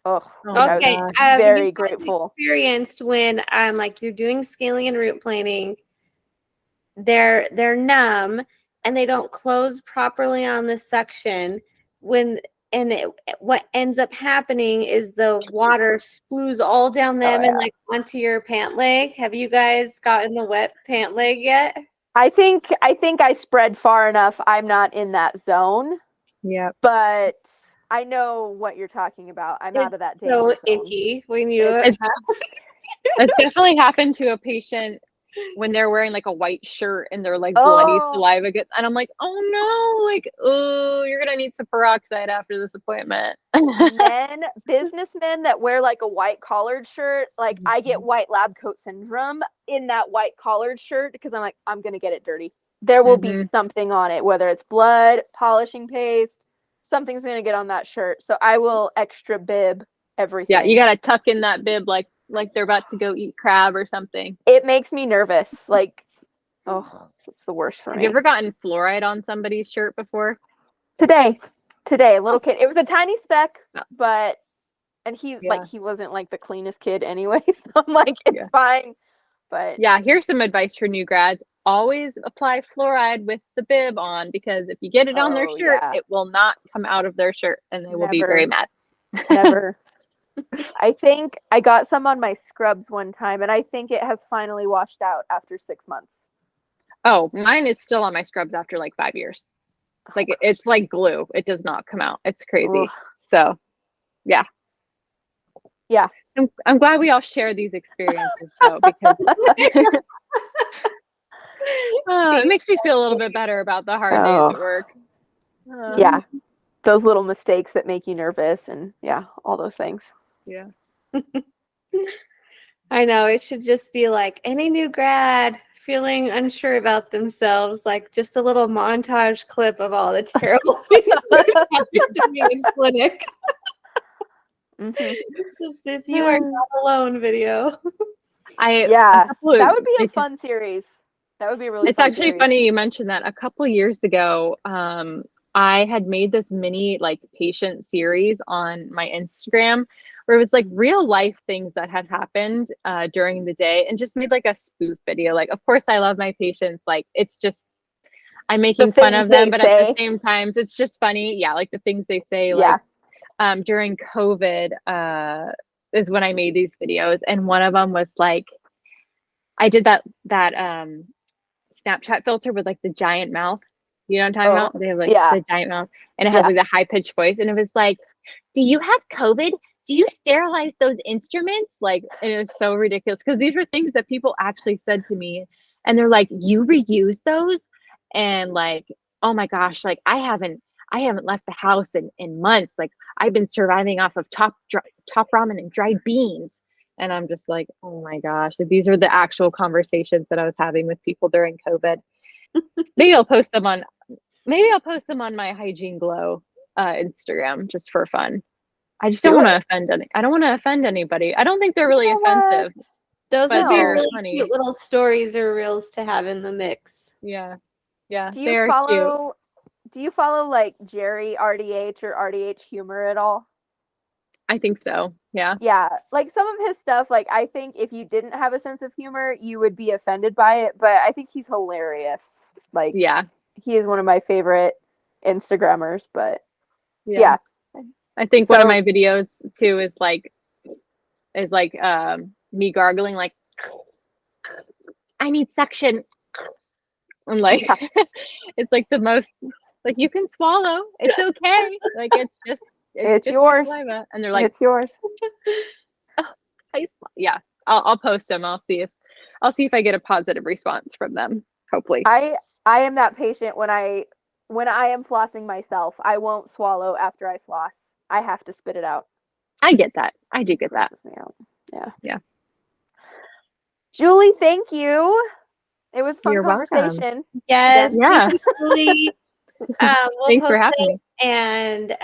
Oh, I
Okay.
was
You
very
guys
grateful.
experienced when like you're doing scaling and root planing, they're numb and they don't close properly on the suction what ends up happening is the water sploos all down them and like onto your pant leg. Have you guys gotten the wet pant leg yet?
I think I spread far enough. I'm not in that zone.
Yep.
But I know what you're talking about. I'm out of that danger
so
zone.
icky when you
It's definitely happened to a patient when they're wearing like a white shirt and they're like bloody saliva gets, and I'm like, oh no, like, oh, you're gonna need some peroxide after this appointment.
Businessmen that wear like a white collared shirt, like I get white lab coat syndrome in that white collared shirt because I'm like, I'm gonna get it dirty. There will be something on it, whether it's blood, polishing paste, something's gonna get on that shirt. So I will extra bib everything.
Yeah, you gotta tuck in that bib like they're about to go eat crab or something.
It makes me nervous. Like, oh, it's the worst for me.
Have you ever gotten fluoride on somebody's shirt before?
Today, a little kid. It was a tiny speck, but he wasn't like the cleanest kid anyway. So I'm like, it's fine. But
yeah, here's some advice for new grads. Always apply fluoride with the bib on, because if you get it on their shirt, it will not come out of their shirt and they will be very mad.
Never. I think I got some on my scrubs one time, and I think it has finally washed out after 6 months.
Oh, mine is still on my scrubs after like 5 years. Like it's like glue. It does not come out. It's crazy. So, yeah.
Yeah.
I'm glad we all share these experiences though, because it makes me feel a little bit better about the hard days at work.
Yeah. Those little mistakes that make you nervous, and all those things.
Yeah.
I know, it should just be like any new grad, feeling unsure about themselves, like just a little montage clip of all the terrible things that happened to me in clinic.
Mhm.
This "You Are Not Alone" video.
Yeah, that would be a fun series. That would be a really
It's
fun
actually
series.
funny you mentioned that. A couple years ago, I had made this mini like patient series on my Instagram where it was like real life things that had happened during the day, and just made like a spoof video. Like, of course, I love my patients. Like, it's just I'm making fun of them, but at the same time, it's just funny. Yeah, like the things they say.
Yeah.
Like during COVID is when I made these videos, and one of them was like I did that Snapchat filter with like the giant mouth. You know what I'm talking about? They have like the giant mouth, and it has like the high pitched voice, and it was like, "Do you have COVID? Do you sterilize those instruments?" Like, and it was so ridiculous because these were things that people actually said to me, and they're like, "You reuse those?" And like, oh my gosh, like I haven't left the house in months. Like, I've been surviving off of top ramen and dried beans. And I'm just like, oh my gosh, like, these are the actual conversations that I was having with people during COVID. Maybe I'll post them on my Hygiene Glow Instagram just for fun. I just don't want to offend I don't want to offend anybody. I don't think they're really offensive.
Those would be really
funny.
cute little stories or reels to have in the mix.
Yeah. Yeah.
Do you follow like Jerry RDH or RDH Humor at all?
I think so. Yeah.
Yeah. Like some of his stuff, like I think if you didn't have a sense of humor, you would be offended by it. But I think he's hilarious. Like, yeah, he is one of my favorite Instagrammers. But yeah.
I think one of my videos too is like me gargling like I need suction. I'm like it's like the most like you can swallow. It's okay. Like it's just
yours.
Saliva. And they're like,
it's yours.
Yeah. I'll post them. I'll see if I get a positive response from them. Hopefully.
I am that patient when I am flossing myself. I won't swallow after I floss. I have to spit it out.
I get that. I do get that.
Me out. Yeah.
Yeah.
Julie, thank you. It was a fun
You're
conversation.
Welcome. Yes.
Yeah.
Thank you, Julie. We'll
Thanks for having me.
And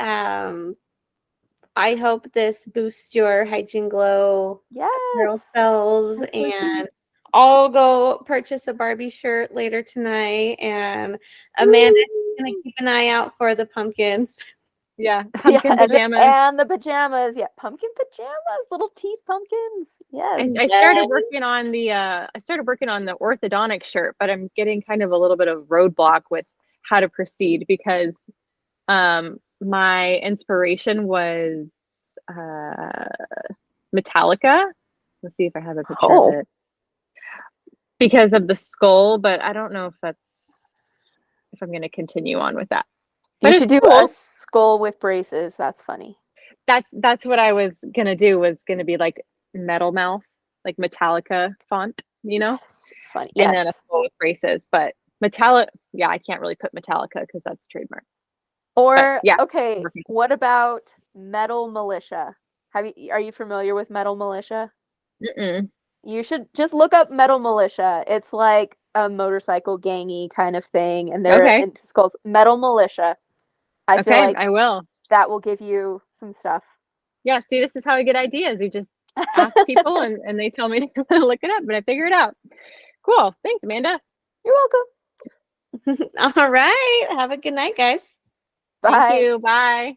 I hope this boosts your Hygiene Glow apparel sales. And I'll go purchase a Barbie shirt later tonight. And Amanda's going to keep an eye out for the pumpkins.
Yeah, pumpkin pajamas.
And the pajamas. Yeah, pumpkin pajamas, little teeth pumpkins. Yes.
I started working on the orthodontic shirt, but I'm getting kind of a little bit of roadblock with how to proceed because my inspiration was Metallica. Let's see if I have a picture of it. Because of the skull, but I don't know if I'm going to continue on with that. But
you should do a skull with braces. That's funny.
That's what I was gonna do. Was gonna be like metal mouth, like Metallica font, you know.
Funny.
And then a skull with braces. But Metallica, I can't really put Metallica because that's trademark.
Or okay, what about Metal Militia? Are you familiar with Metal Militia?
Mm-mm.
You should just look up Metal Militia. It's like a motorcycle gangy kind of thing, and they're into skulls. Metal Militia. I feel like
I will.
That will give you some stuff.
Yeah, see, this is how I get ideas. You just ask people and they tell me to look it up, but I figure it out. Cool. Thanks, Amanda.
You're welcome.
All right. Have a good night, guys.
Bye.
Thank you. Bye.